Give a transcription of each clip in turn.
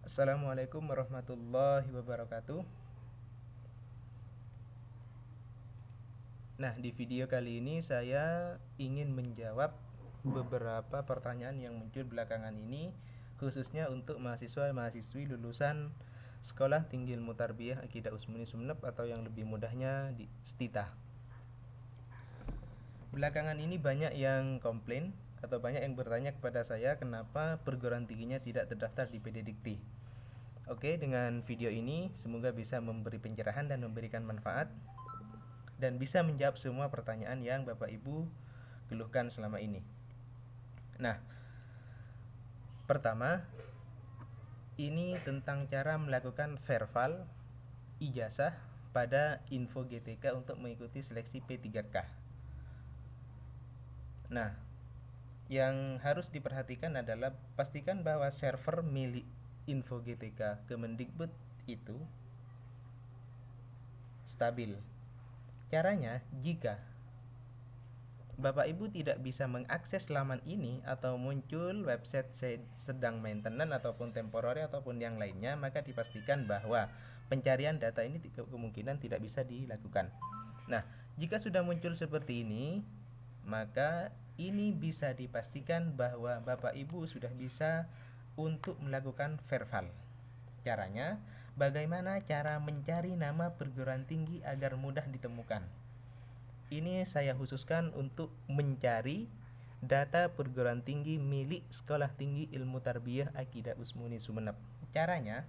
Assalamualaikum warahmatullahi wabarakatuh. Nah, di video kali ini saya ingin menjawab beberapa pertanyaan yang muncul belakangan ini, khususnya untuk mahasiswa-mahasiswi lulusan Sekolah Tinggi Ilmu Tarbiyah Akidah Usmuni Sumeneb atau yang lebih mudahnya di STITA. Belakangan ini banyak yang komplain atau banyak yang bertanya kepada saya kenapa perguruan tingginya tidak terdaftar di PD Dikti. Oke, dengan video ini semoga bisa memberi pencerahan dan memberikan manfaat dan bisa menjawab semua pertanyaan yang Bapak Ibu keluhkan selama ini. Nah, pertama, ini tentang cara melakukan verval ijazah pada info GTK untuk mengikuti seleksi P3K. Nah, yang harus diperhatikan adalah pastikan bahwa server milik info GTK Kemendikbud itu stabil. Caranya, jika Bapak Ibu tidak bisa mengakses laman ini atau muncul website sedang maintenance ataupun temporary ataupun yang lainnya, maka dipastikan bahwa pencarian data ini kemungkinan tidak bisa dilakukan. Nah, jika sudah muncul seperti ini, maka ini bisa dipastikan bahwa Bapak Ibu sudah bisa untuk melakukan verval. Caranya, bagaimana cara mencari nama perguruan tinggi agar mudah ditemukan? Ini saya khususkan untuk mencari data perguruan tinggi milik Sekolah Tinggi Ilmu Tarbiyah Akidah Usmuni Sumeneb. Caranya,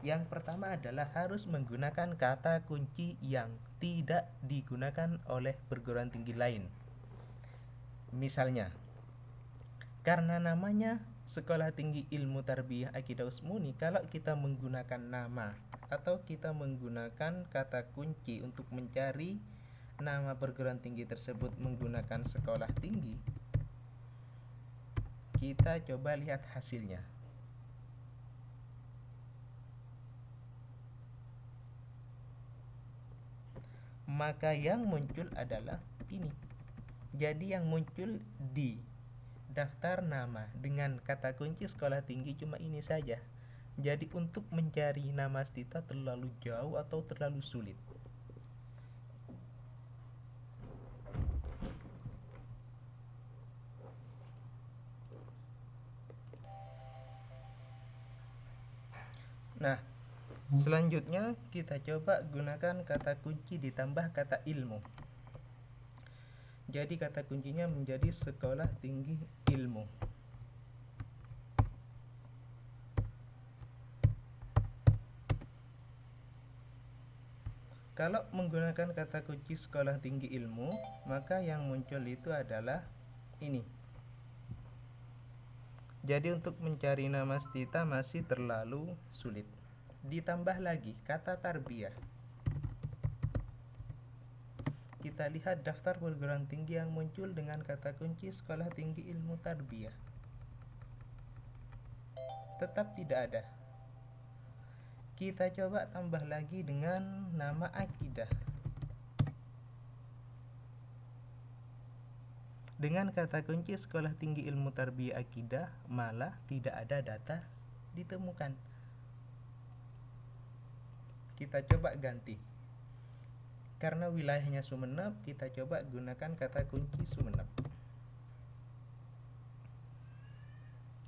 yang pertama adalah harus menggunakan kata kunci yang tidak digunakan oleh perguruan tinggi lain. Misalnya, karena namanya Sekolah Tinggi Ilmu Tarbiyah Akidah Usmuni, kalau kita menggunakan nama atau kita menggunakan kata kunci untuk mencari nama perguruan tinggi tersebut menggunakan sekolah tinggi, kita coba lihat hasilnya. Maka yang muncul adalah ini. Jadi yang muncul di daftar nama dengan kata kunci sekolah tinggi cuma ini saja. Jadi untuk mencari nama STITA terlalu jauh atau terlalu sulit. Nah, selanjutnya kita coba gunakan kata kunci ditambah kata ilmu. Jadi kata kuncinya menjadi Sekolah Tinggi Ilmu. Kalau menggunakan kata kunci Sekolah Tinggi Ilmu, maka yang muncul itu adalah ini. Jadi untuk mencari nama STITA masih terlalu sulit. Ditambah lagi kata tarbiyah. Kita lihat daftar perguruan tinggi yang muncul dengan kata kunci Sekolah Tinggi Ilmu Tarbiyah. Tetap tidak ada. Kita coba tambah lagi dengan nama akidah. Dengan kata kunci Sekolah Tinggi Ilmu Tarbiyah Akidah, malah tidak ada data ditemukan. Kita coba ganti. Karena wilayahnya Sumeneb, kita coba gunakan kata kunci Sumeneb.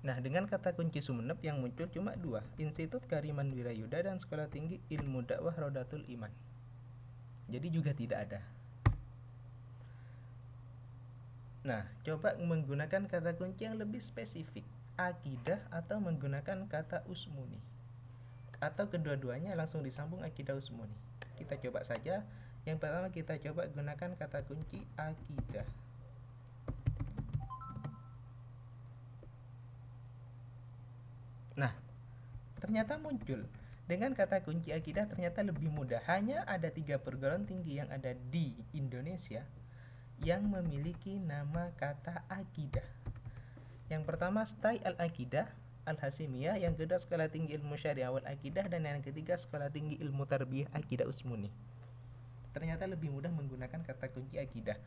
Nah, dengan kata kunci Sumeneb yang muncul cuma dua, Institut Kariman Wirayuda dan Sekolah Tinggi Ilmu Dakwah Rodatul Iman. Jadi juga tidak ada. Nah, coba menggunakan kata kunci yang lebih spesifik, akidah atau menggunakan kata usmuni. Atau kedua-duanya langsung disambung akidah usmuni. Kita coba saja. Yang pertama kita coba gunakan kata kunci akidah. Nah, ternyata muncul. Dengan kata kunci akidah ternyata lebih mudah. Hanya ada 3 perguruan tinggi yang ada di Indonesia yang memiliki nama kata akidah. Yang pertama Stai Al-Aqidah Al-Hasimiyah, yang kedua Sekolah Tinggi Ilmu Syariah wal Aqidah, dan yang ketiga Sekolah Tinggi Ilmu Tarbiyah Akidah Usmuni. Ternyata lebih mudah menggunakan kata kunci akidah.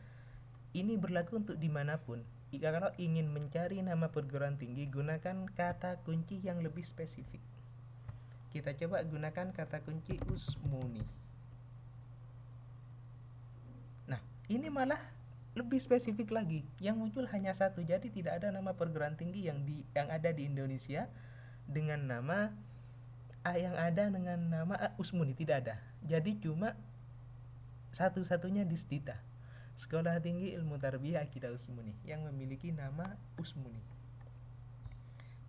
Ini berlaku untuk dimanapun. Kalau ingin mencari nama perguruan tinggi, gunakan kata kunci yang lebih spesifik. Kita coba gunakan kata kunci Usmuni. Nah, ini malah lebih spesifik lagi. Yang muncul hanya satu, jadi tidak ada nama perguruan tinggi yang ada di Indonesia dengan nama Usmuni, tidak ada. Jadi cuma satu-satunya Distita, Sekolah Tinggi Ilmu Tarbiyah Akidah Usmuni, yang memiliki nama Usmuni.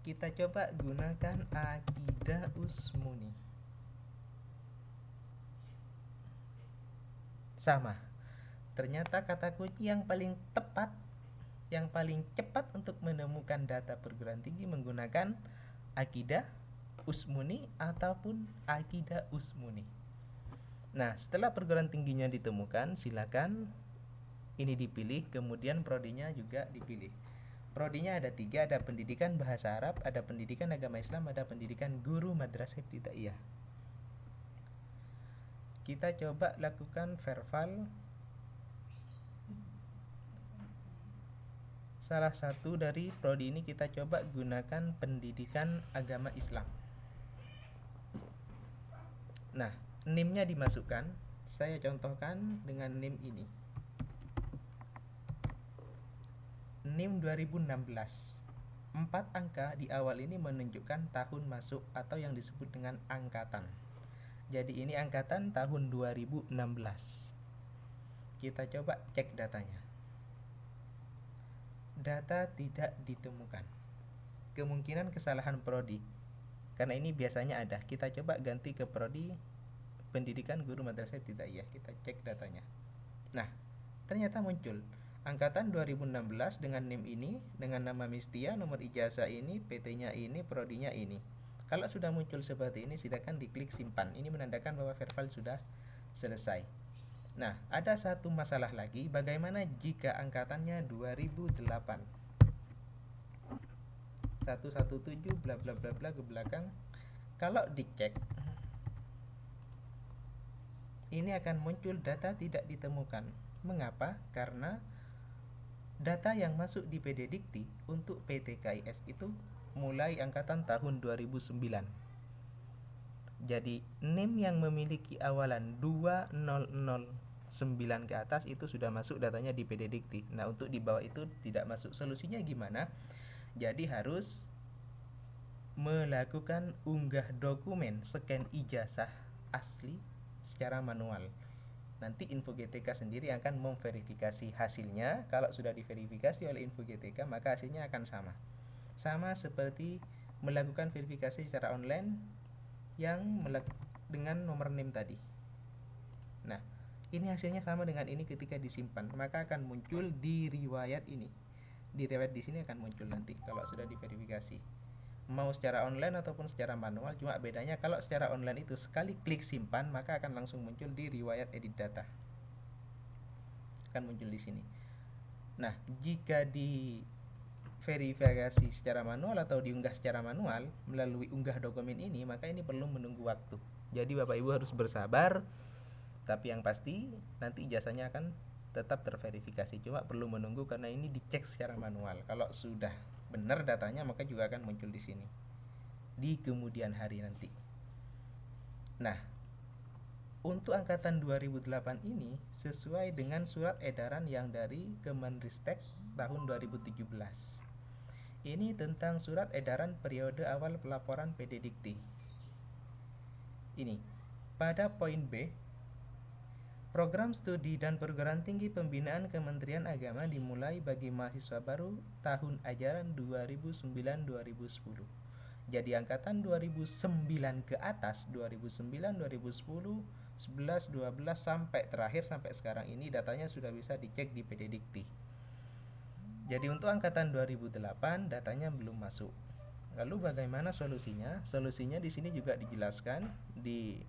Kita coba gunakan Akidah Usmuni. Sama. Ternyata kata kunci yang paling tepat, yang paling cepat untuk menemukan data perguruan tinggi menggunakan Akidah Usmuni ataupun Akidah Usmuni. Nah, setelah perguruan tingginya ditemukan, silakan ini dipilih, kemudian prodinya juga dipilih. Prodinya ada 3, ada pendidikan bahasa Arab, ada pendidikan agama Islam, ada pendidikan guru madrasah ibtidaiyah. Kita coba lakukan verbal salah satu dari prodi ini. Kita coba gunakan pendidikan agama Islam. Nah, NIM-nya dimasukkan. Saya contohkan dengan NIM ini. NIM 2016. 4 angka di awal ini menunjukkan tahun masuk atau yang disebut dengan angkatan. Jadi ini angkatan tahun 2016. Kita coba cek datanya. Data tidak ditemukan. Kemungkinan kesalahan prodi, karena ini biasanya ada. Kita coba ganti ke prodi pendidikan guru madrasah ibtidaiyah. Kita cek datanya. Nah, ternyata muncul angkatan 2016 dengan NIM ini, dengan nama Mistia, nomor ijazah ini, PT-nya ini, prodinya ini. Kalau sudah muncul seperti ini, silakan diklik simpan. Ini menandakan bahwa verbal sudah selesai. Nah, ada satu masalah lagi, bagaimana jika angkatannya 2008? 117 bla bla bla bla ke belakang. Kalau dicek, ini akan muncul data tidak ditemukan. Mengapa? Karena data yang masuk di PD Dikti untuk PTKIS itu mulai angkatan tahun 2009. Jadi NIM yang memiliki awalan 2009 ke atas itu sudah masuk datanya di PD Dikti. Nah, untuk di bawah itu tidak masuk. Solusinya gimana? Jadi harus melakukan unggah dokumen scan ijazah asli secara manual. Nanti Info GTK sendiri akan memverifikasi hasilnya. Kalau sudah diverifikasi oleh Info GTK, maka hasilnya akan sama. Sama seperti melakukan verifikasi secara online yang dengan nomor NIM tadi. Nah, ini hasilnya sama dengan ini ketika disimpan, maka akan muncul di riwayat ini. Di riwayat di sini akan muncul nanti kalau sudah diverifikasi. Mau secara online ataupun secara manual, cuma bedanya kalau secara online itu sekali klik simpan, maka akan langsung muncul di riwayat edit data. Akan muncul di sini. Nah, jika di verifikasi secara manual atau diunggah secara manual melalui unggah dokumen ini, maka ini perlu menunggu waktu. Jadi Bapak Ibu harus bersabar, tapi yang pasti nanti ijazahnya akan tetap terverifikasi, cuma perlu menunggu karena ini dicek secara manual. Kalau sudah benar datanya, maka juga akan muncul di sini di kemudian hari nanti. Nah, untuk angkatan 2008 ini sesuai dengan surat edaran yang dari Kemenristek tahun 2017. Ini tentang surat edaran periode awal pelaporan PD Dikti. Ini pada poin B, program studi dan perguruan tinggi pembinaan Kementerian Agama dimulai bagi mahasiswa baru tahun ajaran 2009-2010. Jadi angkatan 2009 ke atas, 2009, 2010, 11, 12 sampai terakhir sampai sekarang ini datanya sudah bisa dicek di PD Dikti. Jadi untuk angkatan 2008 datanya belum masuk. Lalu bagaimana solusinya? Solusinya di sini juga dijelaskan di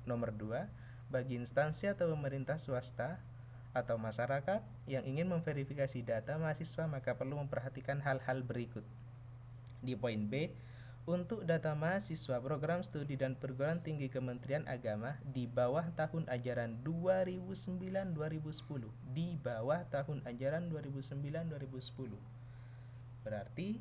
nomor 2, bagi instansi atau pemerintah swasta atau masyarakat yang ingin memverifikasi data mahasiswa maka perlu memperhatikan hal-hal berikut. Di poin B, Untuk data mahasiswa program studi dan perguruan tinggi Kementerian Agama di bawah tahun ajaran 2009-2010, di bawah tahun ajaran 2009-2010. Berarti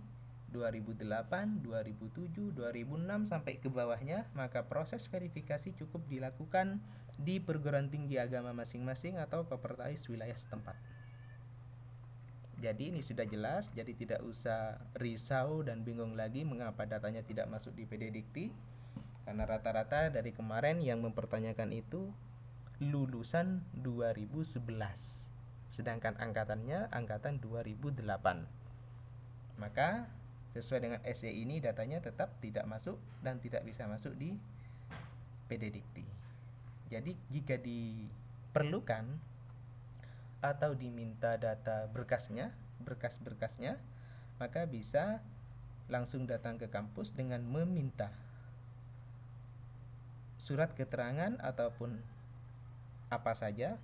2008, 2007, 2006 sampai ke bawahnya, maka proses verifikasi cukup dilakukan di perguruan tinggi agama masing-masing atau Kopertais wilayah setempat. Jadi ini sudah jelas, jadi tidak usah risau dan bingung lagi mengapa datanya tidak masuk di PD Dikti. Karena rata-rata dari kemarin yang mempertanyakan itu lulusan 2011. Sedangkan angkatannya angkatan 2008. Maka sesuai dengan SE ini datanya tetap tidak masuk dan tidak bisa masuk di PD Dikti. Jadi jika diperlukan atau diminta data berkas-berkasnya, maka bisa langsung datang ke kampus dengan meminta surat keterangan ataupun apa saja,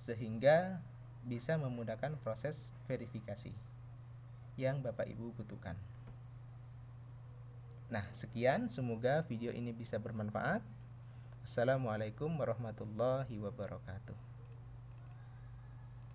sehingga bisa memudahkan proses verifikasi yang Bapak Ibu butuhkan. Nah, sekian, semoga video ini bisa bermanfaat. Assalamualaikum warahmatullahi wabarakatuh.